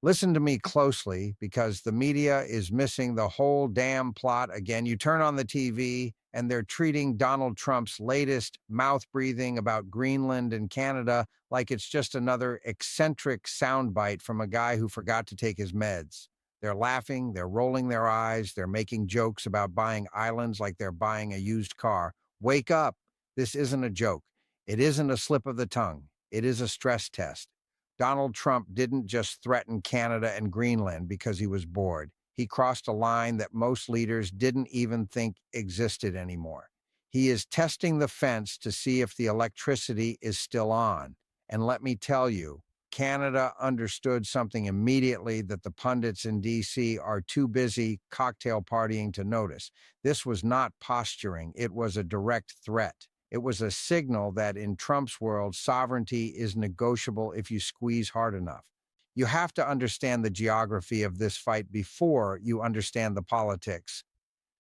Listen to me closely because the media is missing the whole damn plot again. You turn on the TV and they're treating Donald Trump's latest mouth breathing about Greenland and Canada like it's just another eccentric soundbite from a guy who forgot to take his meds. They're laughing, they're rolling their eyes, they're making jokes about buying islands like they're buying a used car. Wake up. This isn't a joke. It isn't a slip of the tongue. It is a stress test. Donald Trump didn't just threaten Canada and Greenland because he was bored. He crossed a line that most leaders didn't even think existed anymore. He is testing the fence to see if the electricity is still on. And let me tell you, Canada understood something immediately that the pundits in D.C. are too busy cocktail partying to notice. This was not posturing, it was a direct threat. It was a signal that in Trump's world, sovereignty is negotiable if you squeeze hard enough. You have to understand the geography of this fight before you understand the politics.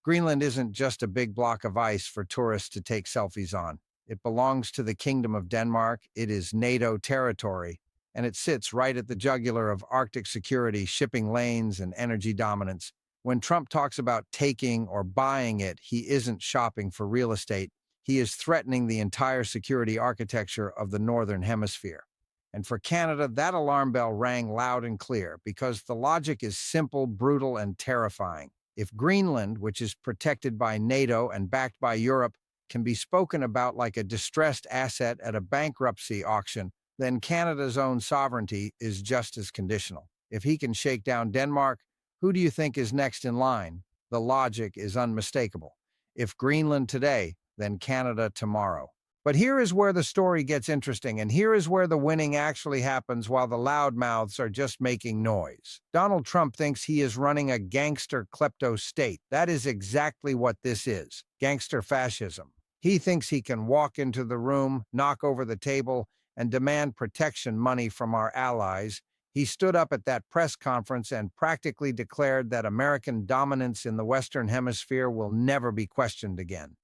Greenland isn't just a big block of ice for tourists to take selfies on. It belongs to the Kingdom of Denmark, it is NATO territory, and it sits right at the jugular of Arctic security, shipping lanes, and energy dominance. When Trump talks about taking or buying it, he isn't shopping for real estate. He is threatening the entire security architecture of the Northern Hemisphere. And for Canada, that alarm bell rang loud and clear because the logic is simple, brutal, and terrifying. If Greenland, which is protected by NATO and backed by Europe, can be spoken about like a distressed asset at a bankruptcy auction, then Canada's own sovereignty is just as conditional. If he can shake down Denmark, who do you think is next in line? The logic is unmistakable. If Greenland today, then Canada tomorrow. But here is where the story gets interesting, and here is where the winning actually happens while the loudmouths are just making noise. Donald Trump thinks he is running a gangster klepto state. That is exactly what this is, gangster fascism. He thinks he can walk into the room, knock over the table, and demand protection money from our allies. He stood up at that press conference and practically declared that American dominance in the Western Hemisphere will never be questioned again.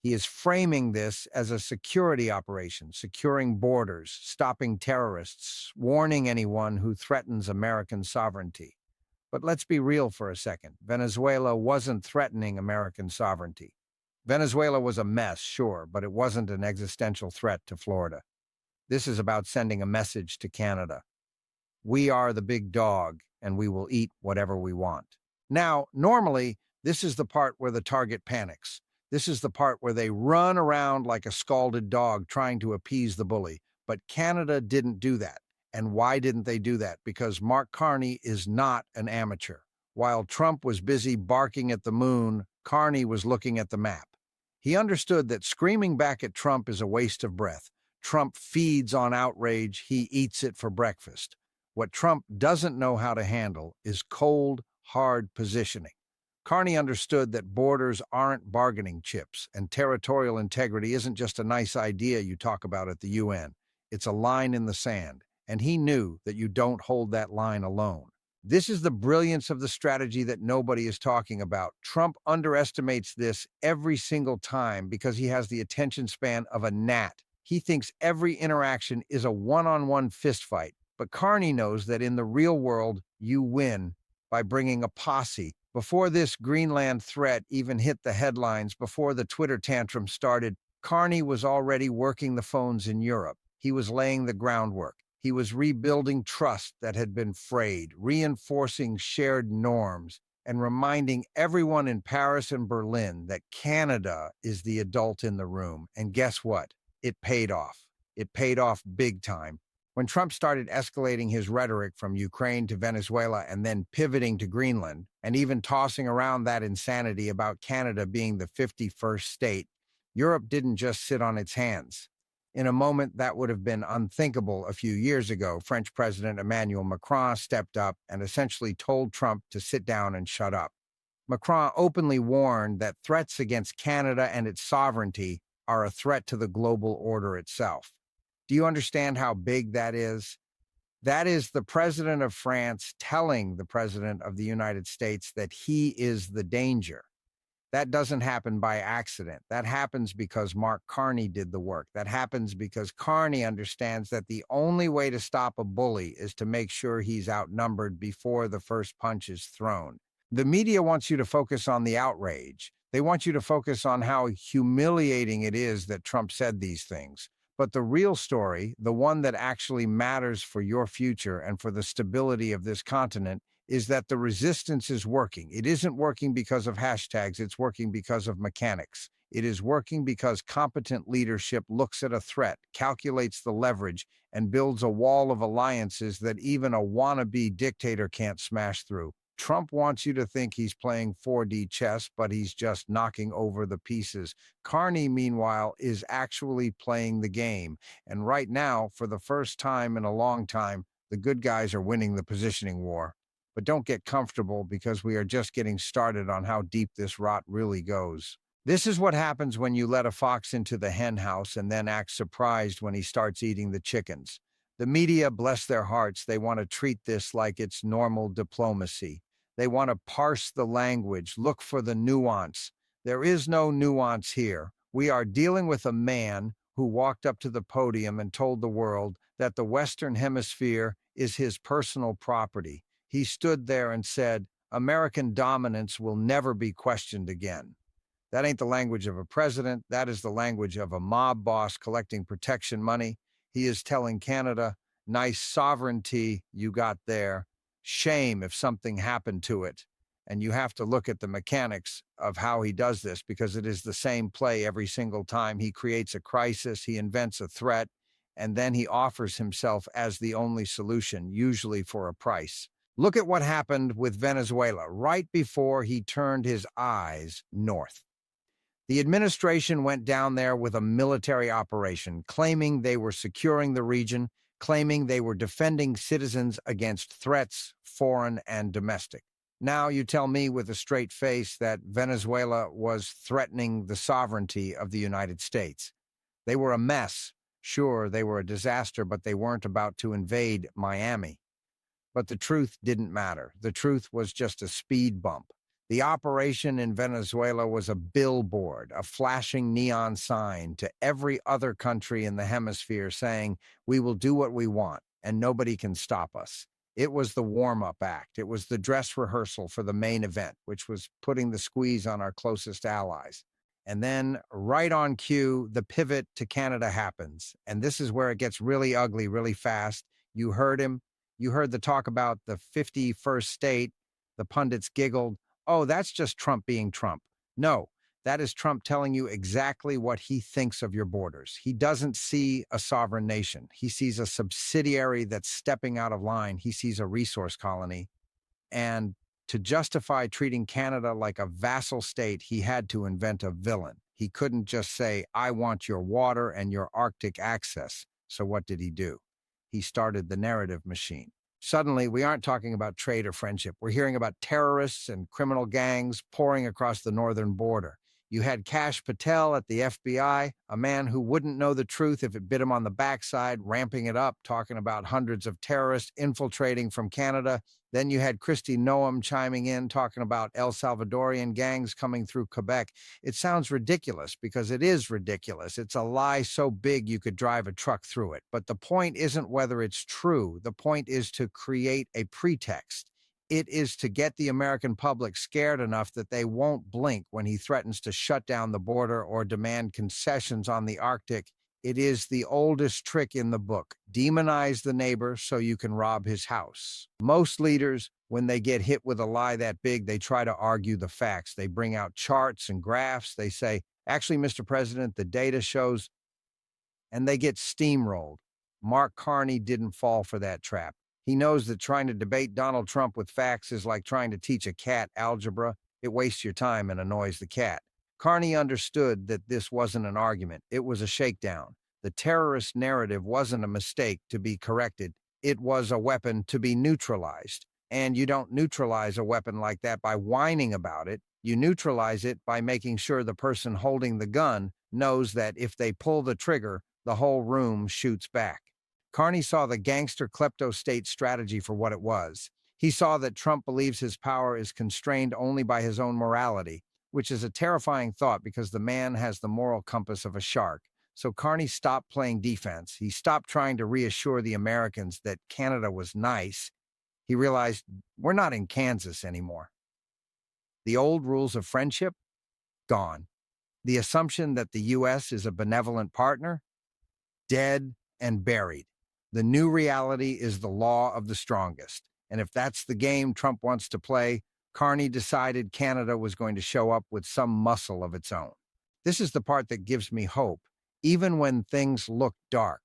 He is framing this as a security operation, securing borders, stopping terrorists, warning anyone who threatens American sovereignty. But let's be real for a second. Venezuela wasn't threatening American sovereignty. Venezuela was a mess, sure, but it wasn't an existential threat to Florida. This is about sending a message to Canada. We are the big dog, and we will eat whatever we want. Now, normally, this is the part where the target panics. This is the part where they run around like a scalded dog trying to appease the bully. But Canada didn't do that. And why didn't they do that? Because Mark Carney is not an amateur. While Trump was busy barking at the moon, Carney was looking at the map. He understood that screaming back at Trump is a waste of breath. Trump feeds on outrage, he eats it for breakfast. What Trump doesn't know how to handle is cold, hard positioning. Carney understood that borders aren't bargaining chips, and territorial integrity isn't just a nice idea you talk about at the UN. It's a line in the sand, and he knew that you don't hold that line alone. This is the brilliance of the strategy that nobody is talking about. Trump underestimates this every single time because he has the attention span of a gnat. He thinks every interaction is a one-on-one fistfight, but Carney knows that in the real world, you win by bringing a posse. Before this Greenland threat even hit the headlines, before the Twitter tantrum started, Carney was already working the phones in Europe. He was laying the groundwork. He was rebuilding trust that had been frayed, reinforcing shared norms, and reminding everyone in Paris and Berlin that Canada is the adult in the room. And guess what? It paid off. It paid off big time. When Trump started escalating his rhetoric from Ukraine to Venezuela and then pivoting to Greenland, and even tossing around that insanity about Canada being the 51st state, Europe didn't just sit on its hands. In a moment that would have been unthinkable a few years ago, French President Emmanuel Macron stepped up and essentially told Trump to sit down and shut up. Macron openly warned that threats against Canada and its sovereignty are a threat to the global order itself. Do you understand how big that is? That is the president of France telling the president of the United States that he is the danger. That doesn't happen by accident. That happens because Mark Carney did the work. That happens because Carney understands that the only way to stop a bully is to make sure he's outnumbered before the first punch is thrown. The media wants you to focus on the outrage. They want you to focus on how humiliating it is that Trump said these things. But the real story, the one that actually matters for your future and for the stability of this continent, is that the resistance is working. It isn't working because of hashtags, it's working because of mechanics. It is working because competent leadership looks at a threat, calculates the leverage, and builds a wall of alliances that even a wannabe dictator can't smash through. Trump wants you to think he's playing 4D chess, but he's just knocking over the pieces. Carney, meanwhile, is actually playing the game. And right now, for the first time in a long time, the good guys are winning the positioning war. But don't get comfortable because we are just getting started on how deep this rot really goes. This is what happens when you let a fox into the hen house and then act surprised when he starts eating the chickens. The media, bless their hearts, they want to treat this like it's normal diplomacy. They want to parse the language, look for the nuance. There is no nuance here. We are dealing with a man who walked up to the podium and told the world that the Western Hemisphere is his personal property. He stood there and said, American dominance will never be questioned again. That ain't the language of a president. That is the language of a mob boss collecting protection money. He is telling Canada, nice sovereignty you got there. Shame if something happened to it. And you have to look at the mechanics of how he does this because it is the same play every single time. He creates a crisis, he invents a threat, and then he offers himself as the only solution, usually for a price. Look at what happened with Venezuela right before he turned his eyes north. The administration went down there with a military operation, claiming they were securing the region, claiming they were defending citizens against threats, foreign and domestic. Now you tell me with a straight face that Venezuela was threatening the sovereignty of the United States. They were a mess. Sure, they were a disaster, but they weren't about to invade Miami. But the truth didn't matter. The truth was just a speed bump. The operation in Venezuela was a billboard, a flashing neon sign to every other country in the hemisphere saying, we will do what we want and nobody can stop us. It was the warm-up act. It was the dress rehearsal for the main event, which was putting the squeeze on our closest allies. And then, right on cue, the pivot to Canada happens. And this is where it gets really ugly really fast. You heard him. You heard the talk about the 51st state. The pundits giggled. Oh, that's just Trump being Trump. No, that is Trump telling you exactly what he thinks of your borders. He doesn't see a sovereign nation. He sees a subsidiary that's stepping out of line. He sees a resource colony. And to justify treating Canada like a vassal state, he had to invent a villain. He couldn't just say, I want your water and your Arctic access. So what did he do? He started the narrative machine. Suddenly, we aren't talking about trade or friendship. We're hearing about terrorists and criminal gangs pouring across the northern border. You had Kash Patel at the FBI, a man who wouldn't know the truth if it bit him on the backside, ramping it up, talking about hundreds of terrorists infiltrating from Canada. Then you had Kristi Noem chiming in, talking about El Salvadorian gangs coming through Quebec. It sounds ridiculous because it is ridiculous. It's a lie so big you could drive a truck through it. But the point isn't whether it's true. The point is to create a pretext. It is to get the American public scared enough that they won't blink when he threatens to shut down the border or demand concessions on the Arctic. It is the oldest trick in the book. Demonize the neighbor so you can rob his house. Most leaders, when they get hit with a lie that big, they try to argue the facts. They bring out charts and graphs. They say, actually, Mr. President, the data shows, and they get steamrolled. Mark Carney didn't fall for that trap. He knows that trying to debate Donald Trump with facts is like trying to teach a cat algebra. It wastes your time and annoys the cat. Carney understood that this wasn't an argument. It was a shakedown. The terrorist narrative wasn't a mistake to be corrected. It was a weapon to be neutralized. And you don't neutralize a weapon like that by whining about it. You neutralize it by making sure the person holding the gun knows that if they pull the trigger, the whole room shoots back. Carney saw the gangster klepto-state strategy for what it was. He saw that Trump believes his power is constrained only by his own morality. which is a terrifying thought because the man has the moral compass of a shark. So Carney stopped playing defense. He stopped trying to reassure the Americans that Canada was nice. He realized we're not in Kansas anymore. The old rules of friendship? Gone. The assumption that the U.S. is a benevolent partner? Dead and buried. The new reality is the law of the strongest. And if that's the game Trump wants to play, Carney decided Canada was going to show up with some muscle of its own. This is the part that gives me hope, even when things look dark.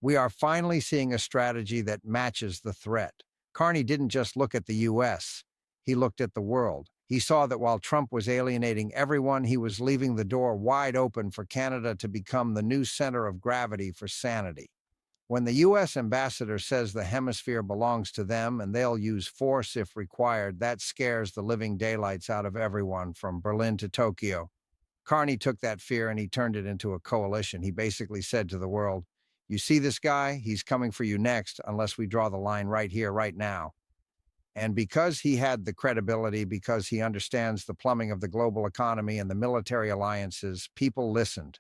We are finally seeing a strategy that matches the threat. Carney didn't just look at the U.S., he looked at the world. He saw that while Trump was alienating everyone, he was leaving the door wide open for Canada to become the new center of gravity for sanity. When the U.S. ambassador says the hemisphere belongs to them and they'll use force if required, that scares the living daylights out of everyone from Berlin to Tokyo. Carney took that fear and he turned it into a coalition. He basically said to the world, "You see this guy? He's coming for you next unless we draw the line right here, right now." And because he had the credibility, because he understands the plumbing of the global economy and the military alliances, people listened.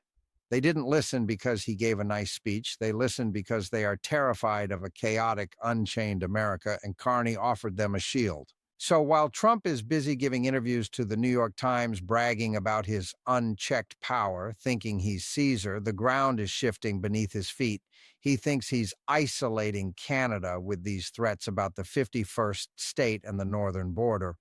They didn't listen because he gave a nice speech. They listened because they are terrified of a chaotic, unchained America, and Carney offered them a shield. So while Trump is busy giving interviews to the New York Times, bragging about his unchecked power, thinking he's Caesar, the ground is shifting beneath his feet. He thinks he's isolating Canada with these threats about the 51st state and the northern border.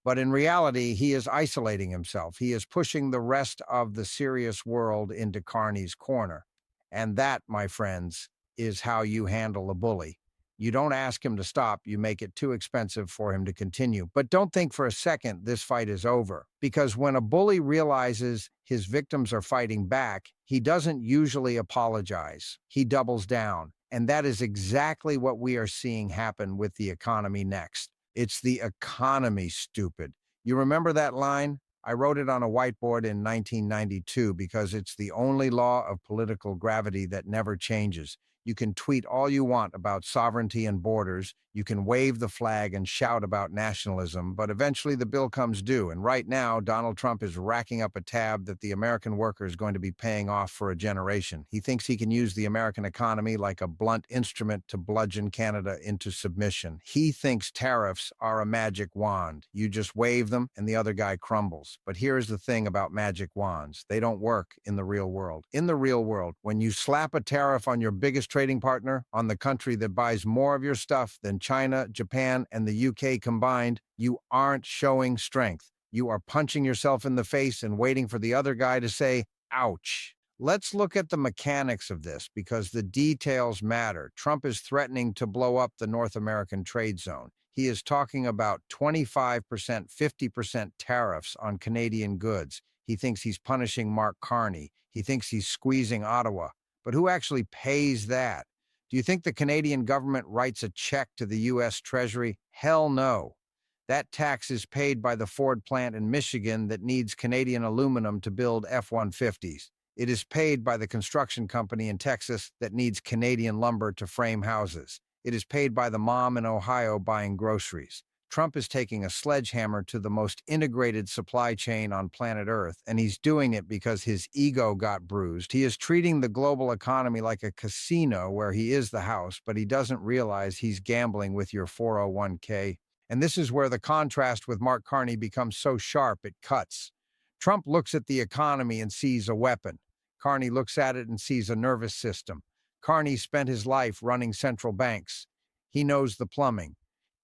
But in reality, he is isolating himself. He is pushing the rest of the serious world into Carney's corner. And that, my friends, is how you handle a bully. You don't ask him to stop, you make it too expensive for him to continue. But don't think for a second this fight is over, because when a bully realizes his victims are fighting back, he doesn't usually apologize. He doubles down. And that is exactly what we are seeing happen with the economy next. It's the economy, stupid. You remember that line? I wrote it on a whiteboard in 1992 because it's the only law of political gravity that never changes. You can tweet all you want about sovereignty and borders. You can wave the flag and shout about nationalism, but eventually the bill comes due. And right now, Donald Trump is racking up a tab that the American worker is going to be paying off for a generation. He thinks he can use the American economy like a blunt instrument to bludgeon Canada into submission. He thinks tariffs are a magic wand. You just wave them and the other guy crumbles. But here's the thing about magic wands. They don't work in the real world. In the real world, when you slap a tariff on your biggest trading partner, on the country that buys more of your stuff than China, Japan, and the UK combined, you aren't showing strength. You are punching yourself in the face and waiting for the other guy to say, ouch. Let's look at the mechanics of this because the details matter. Trump is threatening to blow up the North American trade zone. He is talking about 25%, 50% tariffs on Canadian goods. He thinks he's punishing Mark Carney. He thinks he's squeezing Ottawa. But who actually pays that? Do you think the Canadian government writes a check to the U.S. Treasury? Hell no. That tax is paid by the Ford plant in Michigan that needs Canadian aluminum to build F-150s. It is paid by the construction company in Texas that needs Canadian lumber to frame houses. It is paid by the mom in Ohio buying groceries. Trump is taking a sledgehammer to the most integrated supply chain on planet Earth, and he's doing it because his ego got bruised. He is treating the global economy like a casino where he is the house, but he doesn't realize he's gambling with your 401k. And this is where the contrast with Mark Carney becomes so sharp it cuts. Trump looks at the economy and sees a weapon. Carney looks at it and sees a nervous system. Carney spent his life running central banks. He knows the plumbing.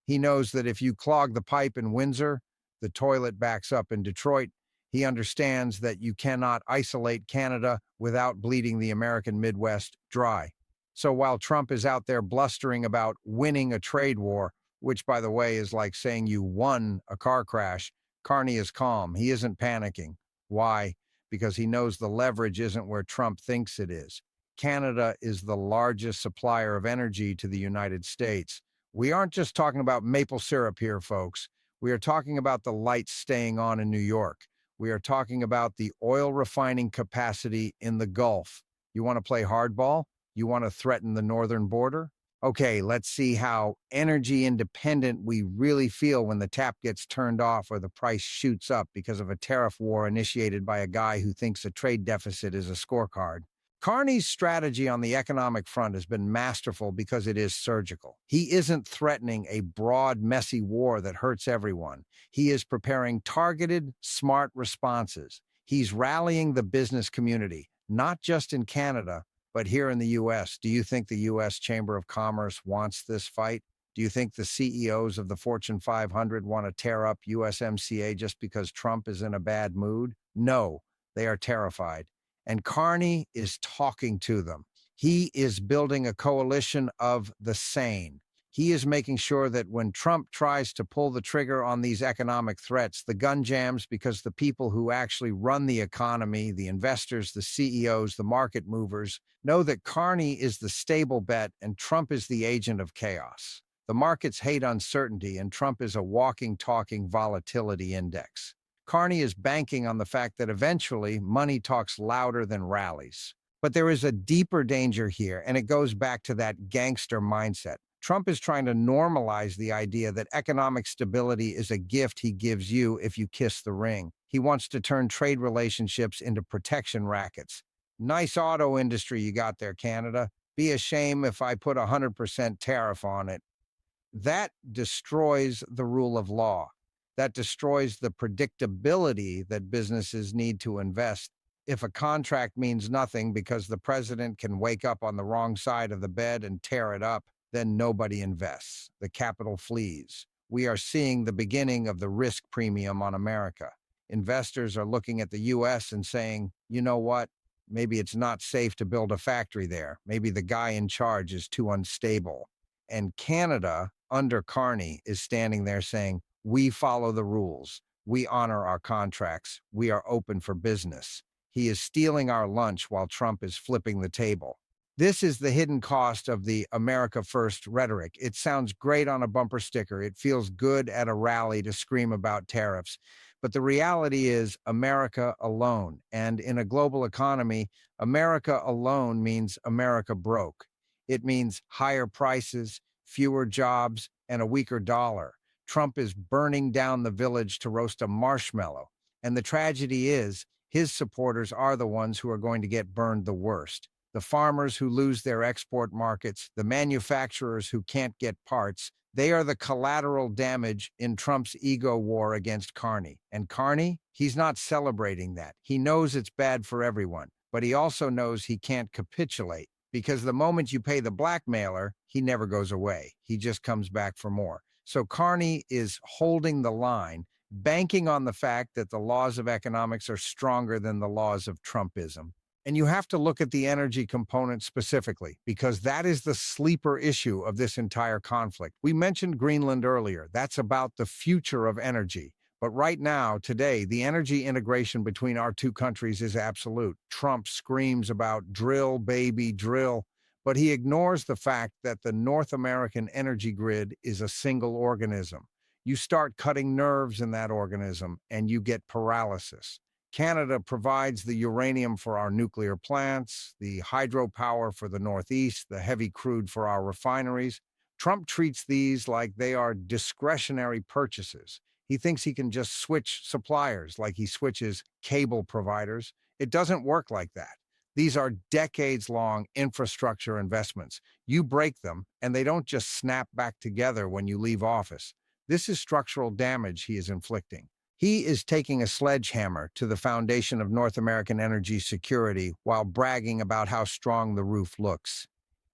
He knows that if you clog the pipe in Windsor, the toilet backs up in Detroit. He understands that you cannot isolate Canada without bleeding the American Midwest dry. So while Trump is out there blustering about winning a trade war, which, by the way, is like saying you won a car crash, Carney is calm. He isn't panicking. Why? Because he knows the leverage isn't where Trump thinks it is. Canada is the largest supplier of energy to the United States. We aren't just talking about maple syrup here, folks. We are talking about the lights staying on in New York. We are talking about the oil refining capacity in the Gulf. You want to play hardball? You want to threaten the northern border? Okay, let's see how energy independent we really feel when the tap gets turned off or the price shoots up because of a tariff war initiated by a guy who thinks a trade deficit is a scorecard. Carney's strategy on the economic front has been masterful because it is surgical. He isn't threatening a broad, messy war that hurts everyone. He is preparing targeted, smart responses. He's rallying the business community, not just in Canada, but here in the US. Do you think the US Chamber of Commerce wants this fight? Do you think the CEOs of the Fortune 500 want to tear up USMCA just because Trump is in a bad mood? No, they are terrified. And Carney is talking to them. He is building a coalition of the sane. He is making sure that when Trump tries to pull the trigger on these economic threats, the gun jams because the people who actually run the economy, the investors, the CEOs, the market movers, know that Carney is the stable bet and Trump is the agent of chaos. The markets hate uncertainty, and Trump is a walking, talking volatility index. Carney is banking on the fact that eventually money talks louder than rallies. But there is a deeper danger here, and it goes back to that gangster mindset. Trump is trying to normalize the idea that economic stability is a gift he gives you if you kiss the ring. He wants to turn trade relationships into protection rackets. Nice auto industry you got there, Canada. Be a shame if I put a 100% tariff on it. That destroys the rule of law. That destroys the predictability that businesses need to invest. If a contract means nothing because the president can wake up on the wrong side of the bed and tear it up, then nobody invests. The capital flees. We are seeing the beginning of the risk premium on America. Investors are looking at the US and saying, you know what? Maybe it's not safe to build a factory there. Maybe the guy in charge is too unstable. And Canada, under Carney, is standing there saying, we follow the rules. We honor our contracts. We are open for business. He is stealing our lunch while Trump is flipping the table. This is the hidden cost of the America First rhetoric. It sounds great on a bumper sticker. It feels good at a rally to scream about tariffs. But the reality is America alone. And in a global economy, America alone means America broke. It means higher prices, fewer jobs, and a weaker dollar. Trump is burning down the village to roast a marshmallow. And the tragedy is, his supporters are the ones who are going to get burned the worst. The farmers who lose their export markets, the manufacturers who can't get parts, they are the collateral damage in Trump's ego war against Carney. And Carney, he's not celebrating that. He knows it's bad for everyone, but he also knows he can't capitulate because the moment you pay the blackmailer, he never goes away. He just comes back for more. So Carney is holding the line, banking on the fact that the laws of economics are stronger than the laws of Trumpism. And you have to look at the energy component specifically, because that is the sleeper issue of this entire conflict. We mentioned Greenland earlier. That's about the future of energy. But right now, today, the energy integration between our two countries is absolute. Trump screams about drill, baby, drill, but he ignores the fact that the North American energy grid is a single organism. You start cutting nerves in that organism, and you get paralysis. Canada provides the uranium for our nuclear plants, the hydropower for the Northeast, the heavy crude for our refineries. Trump treats these like they are discretionary purchases. He thinks he can just switch suppliers like he switches cable providers. It doesn't work like that. These are decades-long infrastructure investments. You break them, and they don't just snap back together when you leave office. This is structural damage he is inflicting. He is taking a sledgehammer to the foundation of North American energy security while bragging about how strong the roof looks.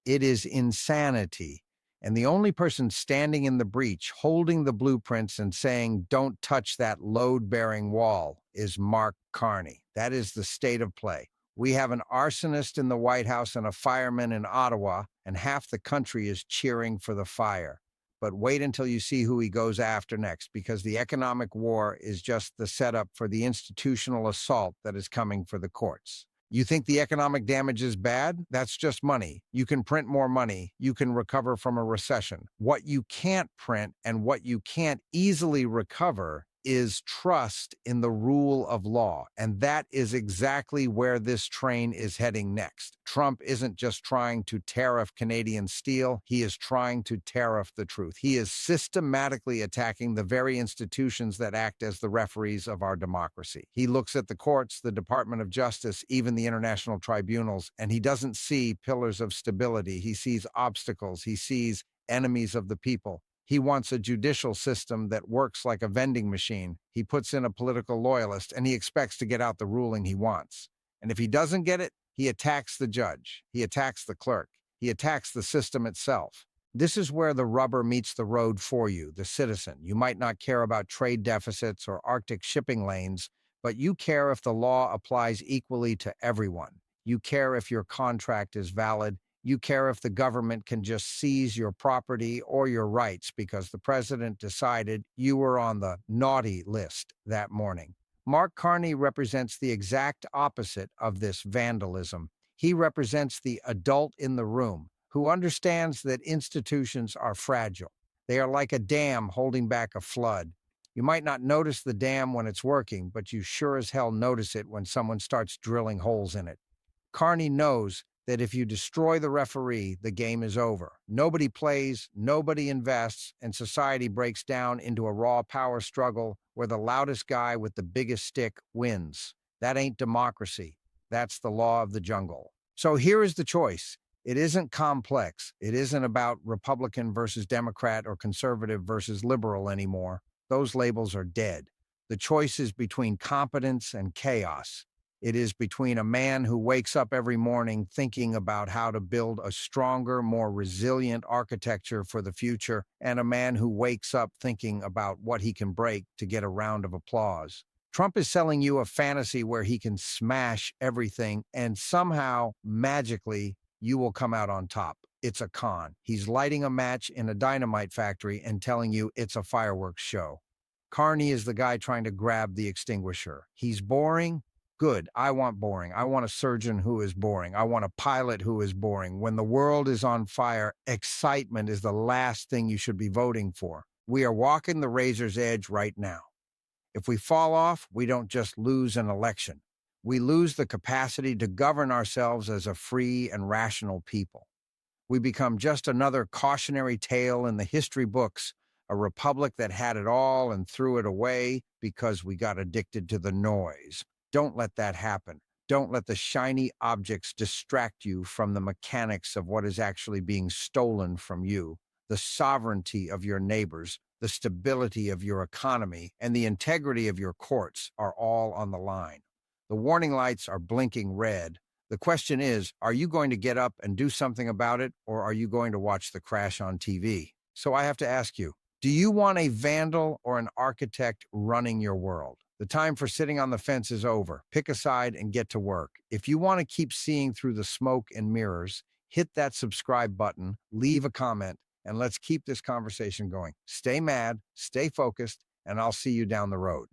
It is insanity. And the only person standing in the breach, holding the blueprints and saying, don't touch that load-bearing wall, is Mark Carney. That is the state of play. We have an arsonist in the White House and a fireman in Ottawa, and half the country is cheering for the fire. But wait until you see who he goes after next, because the economic war is just the setup for the institutional assault that is coming for the courts. You think the economic damage is bad? That's just money. You can print more money. You can recover from a recession. What you can't print and what you can't easily recover is trust in the rule of law. And that is exactly where this train is heading next. Trump isn't just trying to tariff Canadian steel, he is trying to tariff the truth. He is systematically attacking the very institutions that act as the referees of our democracy. He looks at the courts, the Department of Justice, even the international tribunals, and he doesn't see pillars of stability. He sees obstacles. He sees enemies of the people. He wants a judicial system that works like a vending machine. He puts in a political loyalist, and he expects to get out the ruling he wants. And if he doesn't get it, he attacks the judge. He attacks the clerk. He attacks the system itself. This is where the rubber meets the road for you, the citizen. You might not care about trade deficits or Arctic shipping lanes, but you care if the law applies equally to everyone. You care if your contract is valid. You care if the government can just seize your property or your rights because the president decided you were on the naughty list that morning. Mark Carney represents the exact opposite of this vandalism. He represents the adult in the room who understands that institutions are fragile. They are like a dam holding back a flood. You might not notice the dam when it's working, but you sure as hell notice it when someone starts drilling holes in it. Carney knows that if you destroy the referee, the game is over. Nobody plays, nobody invests, and society breaks down into a raw power struggle where the loudest guy with the biggest stick wins. That ain't democracy. That's the law of the jungle. So here is the choice. It isn't complex. It isn't about Republican versus Democrat or conservative versus liberal anymore. Those labels are dead. The choice is between competence and chaos. It is between a man who wakes up every morning thinking about how to build a stronger, more resilient architecture for the future, and a man who wakes up thinking about what he can break to get a round of applause. Trump is selling you a fantasy where he can smash everything, and somehow, magically, you will come out on top. It's a con. He's lighting a match in a dynamite factory and telling you it's a fireworks show. Carney is the guy trying to grab the extinguisher. He's boring. Good. I want boring. I want a surgeon who is boring. I want a pilot who is boring. When the world is on fire, excitement is the last thing you should be voting for. We are walking the razor's edge right now. If we fall off, we don't just lose an election. We lose the capacity to govern ourselves as a free and rational people. We become just another cautionary tale in the history books, a republic that had it all and threw it away because we got addicted to the noise. Don't let that happen. Don't let the shiny objects distract you from the mechanics of what is actually being stolen from you, the sovereignty of your neighbors, the stability of your economy, and the integrity of your courts are all on the line. The warning lights are blinking red. The question is, are you going to get up and do something about it, or are you going to watch the crash on TV? So I have to ask you, do you want a vandal or an architect running your world? The time for sitting on the fence is over. Pick a side and get to work. If you want to keep seeing through the smoke and mirrors, hit that subscribe button, leave a comment, and let's keep this conversation going. Stay mad, stay focused, and I'll see you down the road.